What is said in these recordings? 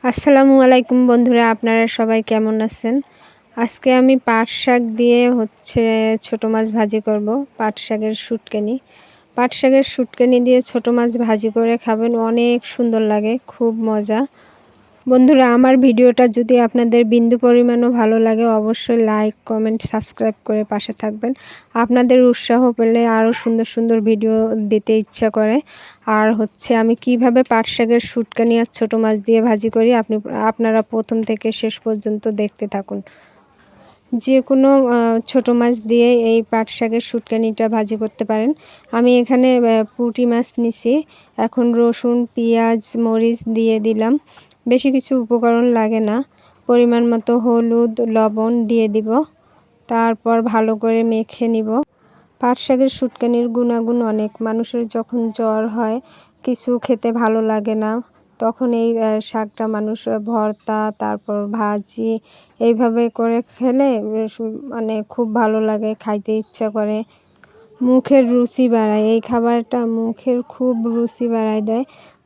আসসালামু আলাইকুম বন্ধুরা, আপনারা সবাই কেমন আছেন? আজকে আমি পাট শাক দিয়ে ছোট মাছ ভাজি করব। পাট শাকের শুটকানি। পাট শাকের শুটকানি দিয়ে ছোট মাছ ভাজি করে খাবেন, অনেক সুন্দর লাগে, খুব মজা। বন্ধুরা, আমার ভিডিওটা যদি আপনাদের বিন্দু পরিমাণও ভালো লাগে, অবশ্যই লাইক, কমেন্ট, সাবস্ক্রাইব করে পাশে থাকবেন। আপনাদের উৎসাহ পেলে আরও সুন্দর সুন্দর ভিডিও দিতে ইচ্ছা করে। আর আমি কিভাবে পাট শাকের শুটকানি আর ছোটো মাছ দিয়ে ভাজি করি, আপনারা প্রথম থেকে শেষ পর্যন্ত দেখতে থাকুন। যে কোনো ছোটো মাছ দিয়ে এই পাট শাকের শুটকানিটা ভাজি করতে পারেন। আমি এখানে পুঁটি মাছ নিছি। এখন রসুন, পেঁয়াজ, মরিচ দিয়ে দিলাম। বেশি কিছু উপকরণ লাগে না। পরিমাণ মতো হলুদ, লবণ দিয়ে দিব। তারপর ভালো করে মেখে নিব। পাট শাকের শুটকানির গুণাগুণ অনেক। মানুষের যখন জ্বর হয়, কিছু খেতে ভালো লাগে না, তখন এই শাকটা মানুষ ভর্তা, তারপর ভাজি এইভাবে করে খেলে মানে খুব ভালো লাগে, খাইতে ইচ্ছা করে, মুখের রুচি বাড়ায়। এই খাবারটা মুখের খুব রুচি বাড়ায় দেয়।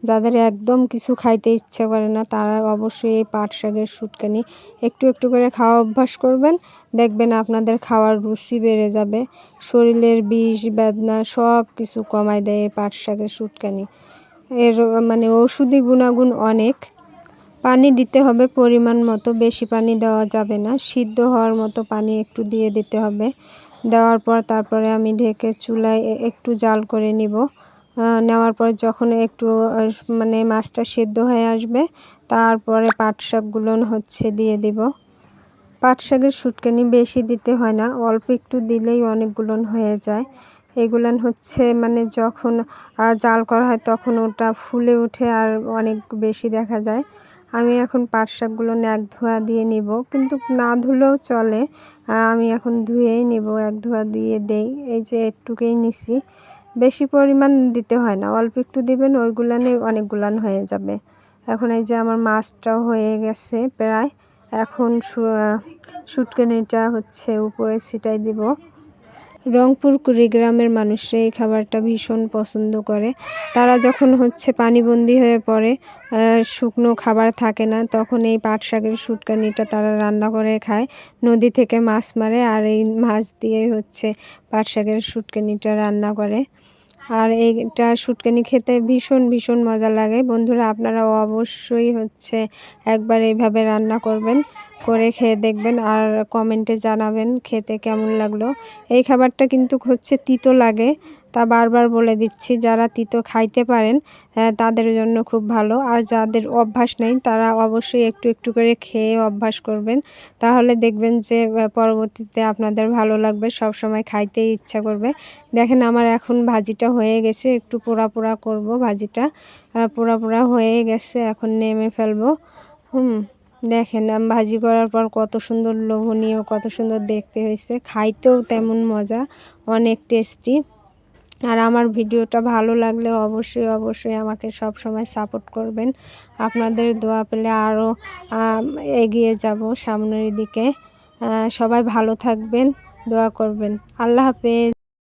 যাদের একদম কিছু খাইতে ইচ্ছা করে না, তারা অবশ্যই এই পাট শাকের শুটকানি একটু একটু করে খাওয়া অভ্যাস করবেন। দেখবেন আপনাদের খাওয়ার রুচি বেড়ে যাবে। শরীরের বিষ বেদনা সব কিছু কমায় দেয় এই পাট শাকের শুটকানি। এর ঔষধি গুণাগুণ অনেক। পানি দিতে হবে পরিমাণ মতো, বেশি পানি দেওয়া যাবে না। সিদ্ধ হওয়ার মতো পানি একটু দিয়ে দিতে হবে। দেওয়ার পর তারপরে আমি ঢেকে চুলায় একটু জাল করে নিব। নেওয়ার পর যখন একটু মাছটা সেদ্ধ হয়ে আসবে, তারপরে পাট শাকগুলো দিয়ে দিব। পাট শাকের শুটকানি বেশি দিতে হয় না, অল্প একটু দিলেই অনেকগুলো হয়ে যায়। এগুলান যখন জাল করা হয় তখন ওটা ফুলে উঠে আর অনেক বেশি দেখা যায়। আমি এখন পাট শাকগুলো এক ধোয়া দিয়ে নিব, কিন্তু না ধুলেও চলে। আমি এখন ধুয়েই নিব, এক ধোয়া দিয়ে দেই। এই যে একটুকুই নিছি, বেশি পরিমাণ দিতে হয় না, অল্প একটু দিবেন, ওইগুলানে অনেকগুলান হয়ে যাবে। এখন এই যে আমার মাছটাও হয়ে গেছে প্রায়। এখন শুটকানিটা উপরে ছিটাই দিব। রংপুর কুড়িগ্রামের মানুষরা এই খাবারটা ভীষণ পছন্দ করে। তারা যখন পানিবন্দী হয়ে পড়ে, শুকনো খাবার থাকে না, তখন এই পাট শাকের শুটকানিটা তারা রান্না করে খায়। নদী থেকে মাছ মারে আর এই মাছ দিয়েই পাট শাকের শুটকানিটা রান্না করে। আর এইটা শুটকানি খেতে ভীষণ ভীষণ মজা লাগে। বন্ধুরা, আপনারাও অবশ্যই একবার এইভাবে রান্না করবেন, করে খেয়ে দেখবেন আর কমেন্টে জানাবেন খেতে কেমন লাগলো। এই খাবারটা কিন্তু তিতো লাগে, তা বারবার বলে দিচ্ছি। যারা তিতো খাইতে পারেন তাদের জন্য খুব ভালো, আর যাদের অভ্যাস নেই তারা অবশ্যই একটু একটু করে খেয়ে অভ্যাস করবেন। তাহলে দেখবেন যে পরবর্তীতে আপনাদের ভালো লাগবে, সব সময় খাইতেই ইচ্ছা করবে। দেখেন আমার এখন ভাজিটা হয়ে গেছে, একটু পোড়া পোড়া করব ভাজিটা। পোড়া পোড়া হয়ে গেছে, এখন নেমে ফেলবো। দেখেন ভাজি করার পর কত সুন্দর লোভনীয়, কত সুন্দর দেখতে হয়েছে, খাইতেও তেমন মজা, অনেক টেস্টি। আর আমার ভিডিওটা ভালো লাগলে অবশ্যই অবশ্যই আমাকে সব সময় সাপোর্ট করবেন। আপনাদের দোয়া পেলে আরও এগিয়ে যাব সামনের দিকে। সবাই ভালো থাকবেন, দোয়া করবেন। আল্লাহ হাফেজ।